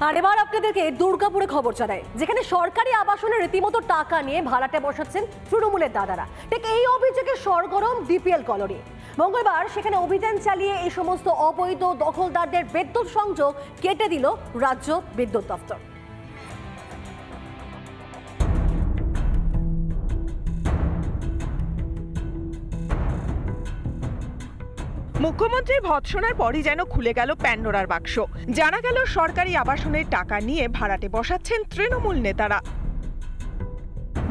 আর এবার আপনাদেরকে দুর্গাপুরে খবর জানাই, যেখানে সরকারি আবাসনে রীতিমতো টাকা নিয়ে ভাড়াটে বসাচ্ছেন তৃণমূলের দাদারা। ঠিক এই অভিযোগে সরগরম ডিপিএল কলোনি। মঙ্গলবার সেখানে অভিযান চালিয়ে এই সমস্ত অবৈধ দখলদারদের বিদ্যুৎ সংযোগ কেটে দিল রাজ্য বিদ্যুৎ দপ্তর। মুখ্যমন্ত্রীর ভৎসনার পরই যেন খুলে গেল প্যান্ডোরার বাক্স। জানা গেল সরকারি আবাসনের টাকা নিয়ে ভাড়াটে বসাচ্ছেন তৃণমূল নেতারা।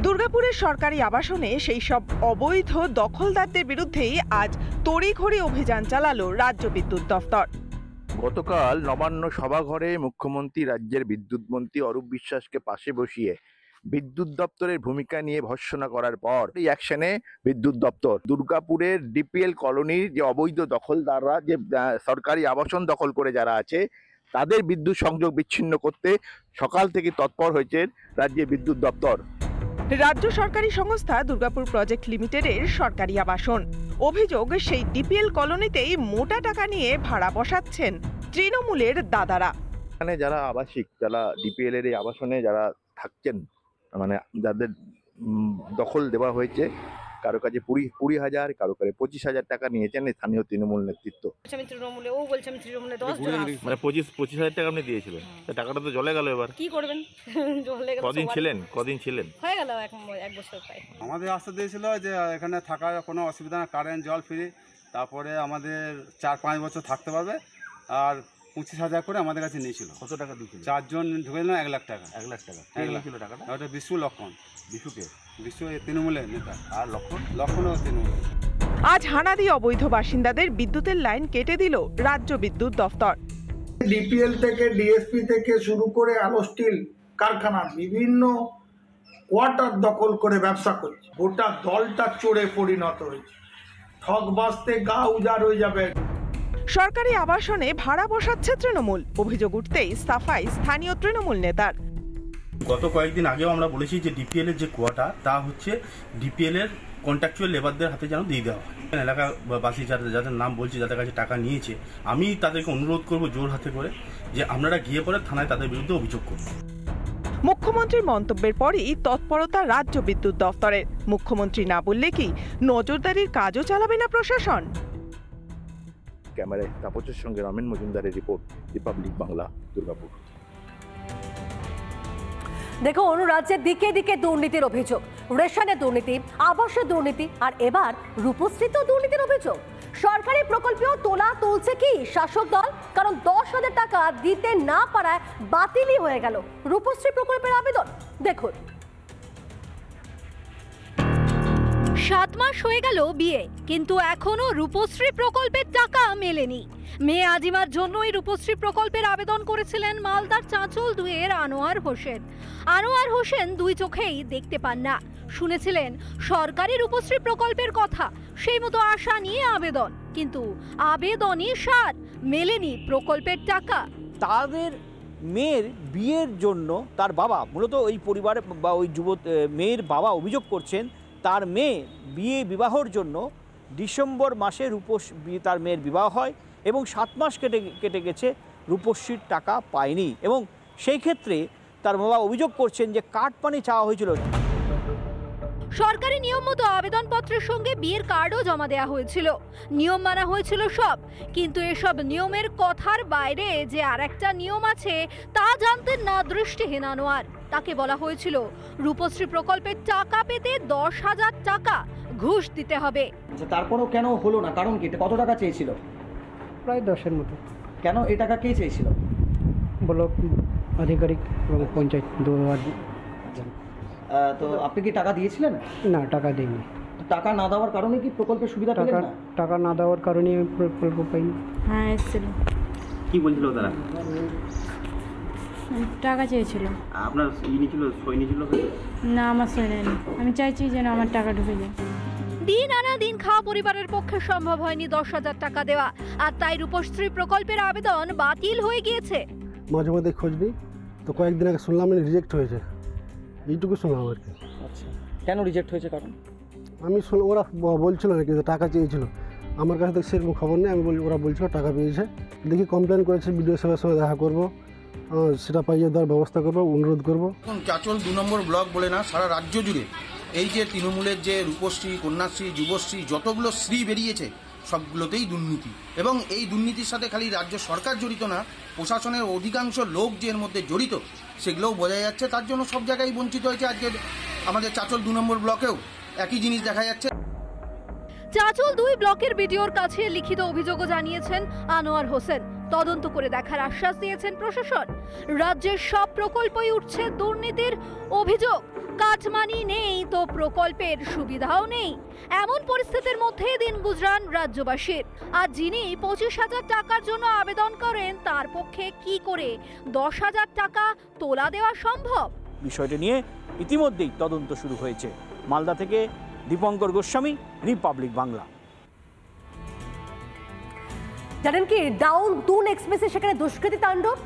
দুর্গাপুরের সরকারি আবাসনে সেই সব অবৈধ দখলদারদের বিরুদ্ধেই আজ তড়িঘড়ি অভিযান চালালো রাজ্য বিদ্যুৎ দফতর। গতকাল নবান্ন সভাঘরে মুখ্যমন্ত্রী রাজ্যের বিদ্যুৎ মন্ত্রী অরূপ বিশ্বাসকে পাশে বসিয়ে বিদ্যুৎ দপ্তরের ভূমিকা নিয়ে ভর্ৎসনা করার পর এই অ্যাকশনে বিদ্যুৎ দপ্তর দুর্গাপুরের ডিপিএল কলোনির যে অবৈধ দখলদাররা, যে সরকারি আবাসন দখল করে যারা আছে, তাদের বিদ্যুৎ সংযোগ বিচ্ছিন্ন করতে সকাল থেকে তৎপর হয়েছে রাজ্যের বিদ্যুৎ দপ্তর। রাজ্য সরকারি সংস্থা দুর্গাপুর প্রজেক্ট লিমিটেডের সরকারি আবাসন। অভিযোগ, সেই ডিপিএল কলোনিতেই মোটা টাকা নিয়ে ভাড়া বসাচ্ছেন তৃণমূলের দাদারা। এখানে যারা আবাসিক, যারা ডিপিএল এর এই আবাসনে যারা থাকছেন, মানে যাদের দখল দেওয়া হয়েছে, কারো কাছে 20,000, কারো কাছে 25,000 টাকা নিয়েছেন স্থানীয় তৃণমূল নেতৃত্ব। আমি তৃণমূলে, ও বলছে আমি তৃণমূলে 10 জন, মানে 25,000 টাকা আপনি দিয়েছিলেন, টাকাটা তো জলে গেল। এবার কি করবেন? জলে গেল। কদিন ছিলেন? হয়ে গেল এক বছর প্রায়। আমাদের আস্থা দিয়েছিল যে এখানে থাকার কোনো অসুবিধা না, কারেন্ট জল ফ্রি, তারপরে আমাদের 4-5 বছর থাকতে পারবে। আর 25,000 করে আমাদের কাছে নিয়েছিল। কত টাকা দিয়েছিল? 4 জন ঢুকে দিলাম 1 লাখ টাকা। 1 লাখ টাকা ছিল টাকাটা? ওটা বিশু লক্ষণ। বিশু তৃণমূলের নেতা। আর লক্ষণও তৃণমূলের। আজ হানাদি অবৈধ বাসিন্দাদের বিদ্যুতের লাইন কেটে দিল রাজ্য বিদ্যুৎ দফতর। ডিপিএল থেকে, ডিএসপি থেকে শুরু করে আলো স্টিল কারখানা বিভিন্ন কোয়ার্টার দখল করে ব্যবসা করছে। গোটা দলটা চোরে পরিণত হয়েছে। ঠক বাসতে গা উজাড় হয়ে যাবে। সরকারি আবাসনে ভাড়া বসাচ্ছে তৃণমূল। অভিযোগ উঠতেই সাফাই স্থানীয় তৃণমূল নেতার। গত কয়েকদিন আগেও আমরা বলেছি যে ডিপিএল এর যে কোয়াটা, তা হচ্ছে ডিপিএল এর কন্ট্রাকচুয়াল লেবারদের হাতে যেন দিয়ে দেওয়া হয়। এলাকাবাসী যাদের নাম বলছে, যাদের কাছে টাকা নিয়েছে, আমি তাদেরকে অনুরোধ করব জোর হাতে করে যে আপনারা গিয়ে পরে থানায় তাদের বিরুদ্ধে অভিযোগ করুন। মুখ্যমন্ত্রীর মন্তব্যের পরই তৎপরতা রাজ্য বিদ্যুৎ দফতরের। মুখ্যমন্ত্রী না বললে কি নজরদারির কাজও চালাবে না প্রশাসন? ক্যামেরায় তাপসের সঙ্গে রমেন মজুমদারের রিপোর্ট, রিপাবলিক বাংলা, দুর্গাপুর। দেখুন, রাজ্যের দিকে দিকে দুর্নীতির অভিযোগ, রেশনের দুর্নীতি, আবাসের দুর্নীতি, আর এবার রূপশ্রীত দুর্নীতির অভিযোগ। সরকারি প্রকল্পেও তোলা তুলছে কি শাসক দল? কারণ 10,000 টাকা দিতে না পারায় বাতিলই হয়ে গেল রূপশ্রী প্রকল্পের আবেদন। দেখুন, 7 মাস হয়ে গেল বিয়ে, কিন্তু এখনো রূপশ্রী প্রকল্পের টাকা মেলেনি। মেয়ে আজিমার জন্যই রূপশ্রী প্রকল্পের আবেদন করেছিলেন মালদার চাঁচল 2-এর আনোয়ার হোসেন। আনোয়ার হোসেন 2 চোখেই দেখতে পান না। শুনেছিলেন সরকারি রূপশ্রী প্রকল্পের কথা, সেই মতো আশা নিয়ে আবেদন, কিন্তু আবেদনই সার, মেলেনি প্রকল্পের টাকা। তাদের মেয়ের বিয়ের জন্য তার বাবা, মূলত ওই পরিবারের বা ওই মেয়ের বাবা অভিযোগ করছেন তার মেয়ে বিবাহর জন্য ডিসেম্বর মাসে তার মেয়ের বিবাহ হয় এবং 7 মাস কেটে গেছে, রূপশ্রীর টাকা পায়নি। এবং সেই ক্ষেত্রে তার বাবা অভিযোগ করছেন যে কাটপানি চাওয়া হয়েছিল। সরকারি নিয়ম মতো আবেদনপত্রের সঙ্গে বিয়ের কার্ডও জমা দেওয়া হয়েছিল, নিয়ম মানা হয়েছিল সব। কিন্তু এসব নিয়মের কথার বাইরে যে আরেকটা নিয়ম আছে তা জানতেন না দৃষ্টিহীন আনোয়ার। তাকে বলা হয়েছিল রূপশ্রী প্রকল্পের টাকা পেতে 10,000 টাকা ঘুষ দিতে হবে। তারপরেও কেন হলো না? কারণ কি? কত টাকা চেয়েছিল? প্রায় 10-এর মতো। কেন এই টাকা কে চেয়েছিল? ব্লক আধিকারিক এবং পঞ্চায়েত 2বার। তো আপনি কি টাকা দিয়েছিলেন? না, টাকা দেয়নি। টাকা না দেওয়ার কারণে কি প্রকল্পের সুবিধা পেলেন না? টাকা না দেওয়ার কারণে প্রকল্প পাইনি। হ্যাঁ, এসেছিল। কি বলছিল তারা? টাকা চেয়েছিল। আপনার সই নিয়েছিল? না, আমার সই নেয়নি। আমি চাইছি যেন আমার টাকা ঢুকে যায়। দিন আনা দিন খাওয়া পরিবারের পক্ষে সম্ভব হয়নি 10,000 টাকা দেওয়া, আর তাই রূপশ্রী প্রকল্পের আবেদন বাতিল হয়ে গিয়েছে। মাঝে মাঝে খোঁজ নিই, তো কয়েকদিন আগে শুনলাম রিজেক্ট হয়েছে, এইটুকু শুনলাম আর কি। আচ্ছা, কেন রিজেক্ট হয়েছে কারণ? আমি শুনলাম ওরা বলছিল নাকি টাকা চেয়েছিল, আমার কাছে তো সেরকম খবর নেই। আমি ওরা বলছিল টাকা পেয়েছে। দেখি কমপ্লেন করেছে, বিডিও সাহেবের সঙ্গে দেখা করবো, সেটা পাইয়ে দেওয়ার ব্যবস্থা করবো, অনুরোধ করবো। এখন চাঁচল 2 নম্বর ব্লক বলে না, সারা রাজ্য জুড়ে এই যে তৃণমূলের যে রূপশ্রী, কন্যাশ্রী, যুবশ্রী যতগুলো শ্রী বেরিয়েছে সবগুলোতেই দুর্নীতি। এবং এই দুর্নীতির সাথে খালি রাজ্য সরকার জড়িত না, প্রশাসনের অধিকাংশ লোক যে এর মধ্যে জড়িত সেগুলোও বোঝা যাচ্ছে। তার জন্য সব জায়গায় বঞ্চিত হয়েছে। আজকে আমাদের চাঁচল 2 নম্বর ব্লকেও একই জিনিস দেখা যাচ্ছে। চাঁচল 2 ব্লকের বিডিওর কাছে লিখিত অভিযোগও জানিয়েছেন আনোয়ার হোসেন। তদন্ত করে দেখার আশ্বাস দিয়েছেন প্রশাসন। রাজ্যের সব প্রকল্পই উঠছে দুর্নীতির অভিযোগ। কাটমানি নেই তো প্রকল্পের সুবিধাও নেই। এমন পরিস্থিতির মধ্যে দিন গুজরান রাজ্যবাসীর। আর যিনি 25,000 টাকার জন্য আবেদন করেন তার পক্ষে কি করে 10,000 টাকা তোলা দেওয়া সম্ভব? বিষয়টি নিয়ে ইতিমধ্যেই তদন্ত শুরু হয়েছে। মালদা থেকে দীপঙ্কর গোস্বামী, রিপাবলিক বাংলা। জানেন কি, ডাউন দুন এক্সপ্রেসে সেখানে দুষ্কৃতী তাণ্ডব।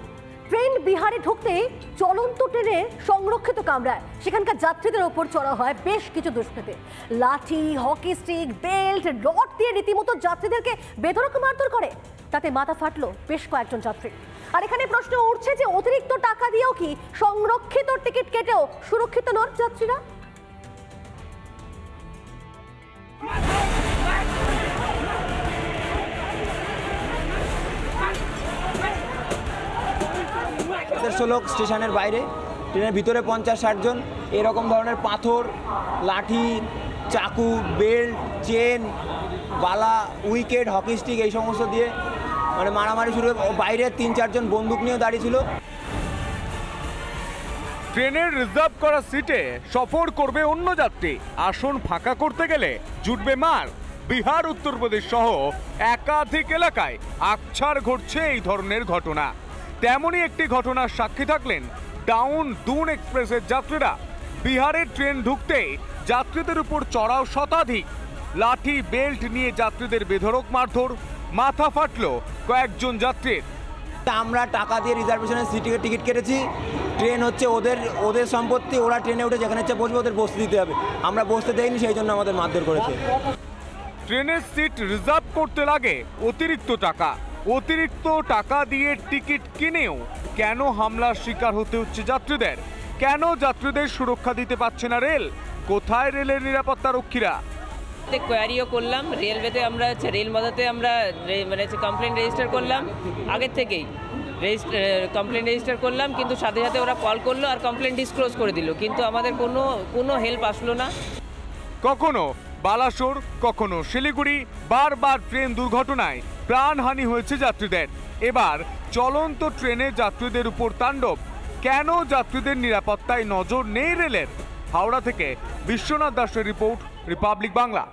ট্রেন বিহারে ঢুকতেই চলন্ত ট্রেনে সংরক্ষিত কামরায় সেখানকার যাত্রীদের ওপর চড়া হয় বেশ কিছু দুষ্কৃতী। লাঠি, হকি স্টিক, বেল্ট, রড দিয়ে রীতিমতো যাত্রীদেরকে বেধড়ক মারধর করে। তাতে মাথা ফাটলো বেশ কয়েকজন যাত্রী। আর এখানে প্রশ্ন উঠছে যে অতিরিক্ত টাকা দিয়েও কি সংরক্ষিত টিকিট কেটেও সুরক্ষিত নন যাত্রীরা? লোক স্টেশনের বাইরে, ট্রেনের ভিতরে 50-60 জন এরকম ধরনের পাথর, লাঠি, চাকু, বেল্ট, চেন, বালা, উইকেট, হকি স্টিক এই সমস্ত দিয়ে মানে মারামারি শুরু। বাইরে 3-4 জন বন্দুক নিয়ে দাঁড়িয়ে ছিল। ট্রেনের রিজার্ভ করা সিটে সফর করবে অন্য যাত্রী, আসন ফাঁকা করতে গেলে জুটবে মার। বিহার, উত্তরপ্রদেশ সহ একাধিক এলাকায় আকছার ঘটছে এই ধরনের ঘটনা। তেমনই একটি ঘটনার সাক্ষী থাকলেন ডাউন দুন এক্সপ্রেসের যাত্রীরা। বিহারের ট্রেন ঢুকতেই যাত্রীদের উপর চড়াও শতাধিক। লাঠি, বেল্ট নিয়ে যাত্রীদের বেধড়ক মারধর, মাথা ফাটলো কয়েকজন যাত্রীর। আমরা টাকা দিয়ে রিজার্ভেশনের সিটের টিকিট কেটেছি। ট্রেন হচ্ছে ওদের সম্পত্তি, ওরা ট্রেনে উঠে যেখানে ইচ্ছা বসবে, ওদের বসতে দিতে হবে। আমরা বসতে দেইনি, সেই জন্য আমাদের মারধর করেছে। ট্রেনের সিট রিজার্ভ করতে লাগে অতিরিক্ত টাকা। অতিরিক্ত টাকা দিয়ে টিকিট কিনেও কেন হামলার শিকার হতে হচ্ছে যাত্রীদের? কেন যাত্রীদের সুরক্ষা দিতে পারছে না রেল? কোথায় রেলের নিরাপত্তা রক্ষীরা? কোয়ারিও করলাম রেলওয়েতে, আমরা রেল মাদাতে আমরা মানে কমপ্লেন রেজিস্টার করলাম আগের থেকেই। কমপ্লেন রেজিস্টার করলাম, কিন্তু সাথে সাথে ওরা কল করলো আর কমপ্লেন ডিসক্লোজ করে দিল, কিন্তু আমাদের কোনো হেল্প আসলো না। কখনো বালাসোর, কখনো শিলিগুড়ি, বারবার ট্রেন দুর্ঘটনায় প্রাণহানি হয়েছে যাত্রীদের। এবার চলন্ত ট্রেনে যাত্রীদের উপর তাণ্ডব। কেন যাত্রীদের নিরাপত্তায় নজর নেই রেলের? হাওড়া থেকে বিশ্বনাথ দাসের রিপোর্ট, রিপাবলিক বাংলা।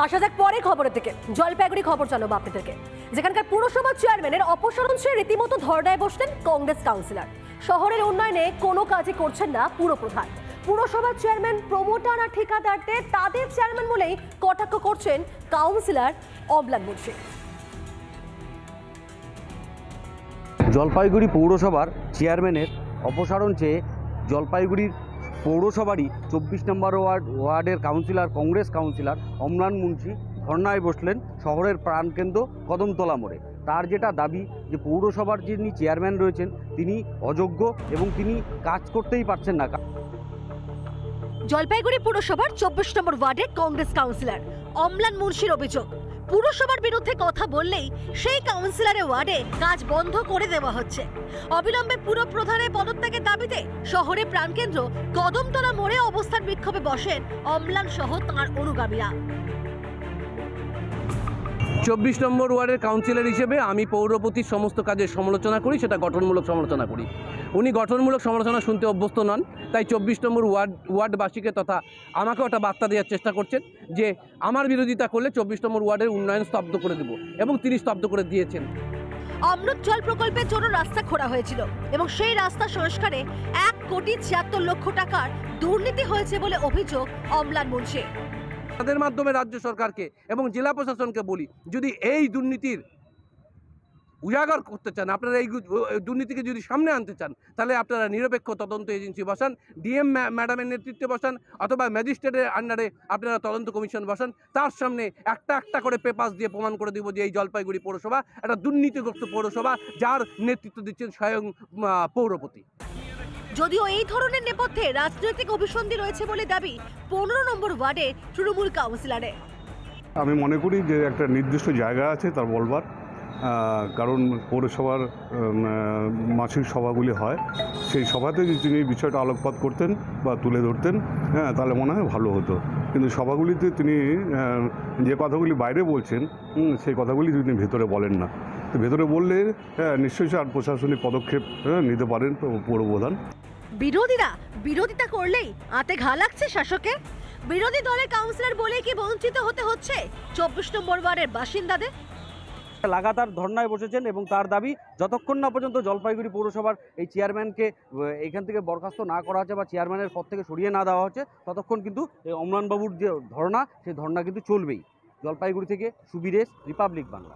আসা যাক পরে খবরের থেকে। জলপাইগুড়ি খবর জানাবো আপনাদেরকে, যেখানকার পুরসভা চেয়ারম্যানের অপসারণ চেয়ে রীতিমতো ধর্নায় বসলেন কংগ্রেস কাউন্সিলর। শহরের উন্নয়নে কোনো কাজই করছেন না পুরপ্রধান। পুরসভার চেয়ারম্যান প্রমোটার আর ঠিকাদারদের তাদের চেয়ারম্যান বলেই কটাক্ষ করছেন কাউন্সিলর অম্লান মুন্সি। জলপাইগুড়ি পৌরসভার চেয়ারম্যানের অপসারণ চেয়ে জলপাইগুড়ির পৌরসভারই 24 নম্বর ওয়ার্ডের কাউন্সিলর, কংগ্রেস কাউন্সিলর অম্লান মুন্সি ধর্নায় বসলেন শহরের প্রাণকেন্দ্র কদমতলা মোড়ে। তার যেটা দাবি যে পৌরসভার যিনি চেয়ারম্যান রয়েছেন তিনি অযোগ্য এবং তিনি কাজ করতেই পারছেন না। জলপাইগুড়ি পুরসভার 24 নম্বর ওয়ার্ডের কংগ্রেস কাউন্সিলর অম্লান মুন্সির অভিযোগ, পুরসভার বিরুদ্ধে কথা বললেই সেই কাউন্সিলরের ওয়ার্ডে কাজ বন্ধ করে দেওয়া হচ্ছে। অবিলম্বে পুরপ্রধানের পদত্যাগের দাবিতে শহরের প্রাণকেন্দ্র কদমতলা মোড়ে অবস্থান বিক্ষোভে বসেন অম্লান সহ তাঁর অনুগামীরা। 24 নম্বর ওয়ার্ডের কাউন্সিলর হিসেবে আমি পৌরপতির সমস্ত কাজের সমালোচনা করি, সেটা গঠনমূলক সমালোচনা করি। উনি গঠনমূলক সমালোচনা শুনতে অভ্যস্ত নন, তাই 24 নম্বর ওয়ার্ডবাসীকে তথা আমাকেও একটা বার্তা দেওয়ার চেষ্টা করছেন যে আমার বিরোধিতা করলে 24 নম্বর ওয়ার্ডের উন্নয়ন স্তব্ধ করে দেব, এবং তিনি স্তব্ধ করে দিয়েছেন। অমৃত জল প্রকল্পের জন্য রাস্তা খোঁড়া হয়েছিল এবং সেই রাস্তা সংস্কারে 1,76,00,000 টাকার দুর্নীতি হয়েছে বলে অভিযোগ অম্লান মুন্সি। তাদের মাধ্যমে রাজ্য সরকারকে এবং জেলা প্রশাসনকে বলি, যদি এই দুর্নীতির উজাগর করতে চান, আপনারা এই দুর্নীতিকে যদি সামনে আনতে চান, তাহলে আপনারা নিরপেক্ষ তদন্ত এজেন্সি বসান, ডিএম ম্যাডামের নেতৃত্বে বসান, অথবা ম্যাজিস্ট্রেটের আন্ডারে আপনারা তদন্ত কমিশন বসান। তার সামনে একটা একটা করে পেপার দিয়ে প্রমাণ করে দিব যে এই জলপাইগুড়ি পৌরসভা একটা দুর্নীতিগ্রস্ত পৌরসভা, যার নেতৃত্ব দিচ্ছেন স্বয়ং পৌরপতি। যদিও এই ধরনের নেপথ্যে রাজনৈতিক অভিসন্ধি রয়েছে বলে দাবি 15 নম্বর ওয়ার্ডে তৃণমূল কাউন্সিলরের। আমি মনে করি যে একটা নির্দিষ্ট জায়গা আছে তার বলবার, কারণ পৌরসভার মাসিক সভাগুলি হয়, সেই সভাতে যদি তিনি বিষয়টা আলোকপাত করতেন বা তুলে ধরতেন, হ্যাঁ, তাহলে মনে হয় ভালো হতো। কিন্তু সভাগুলিতে তিনি যে কথাগুলি বাইরে বলছেন সেই কথাগুলি তিনি ভেতরে বলেন না। তো ভেতরে বললে নিশ্চয়ই আর প্রশাসনিক পদক্ষেপ নিতে পারেন পৌরপ্রধান। বিরোধীরা বিরোধিতা করলেই আতে ঘা লাগছে শাসকের। বিরোধী দলের কাউন্সিলর বলে কি বঞ্চিত হতে হচ্ছে 24 নম্বর ওয়ার্ডের বাসিন্দাদের? লাগাতার ধর্নায় বসেছেন এবং তার দাবি যতক্ষণ না পর্যন্ত জলপাইগুড়ি পৌরসভার এই চেয়ারম্যানকে এখান থেকে বরখাস্ত না করা হচ্ছে বা চেয়ারম্যানের পদ থেকে সরিয়ে না দেওয়া হচ্ছে, ততক্ষণ কিন্তু অম্লানবাবুর যে ধর্না, সেই ধর্না কিন্তু চলবেই। জলপাইগুড়ি থেকে সুবীরেশ, রিপাবলিক বাংলা।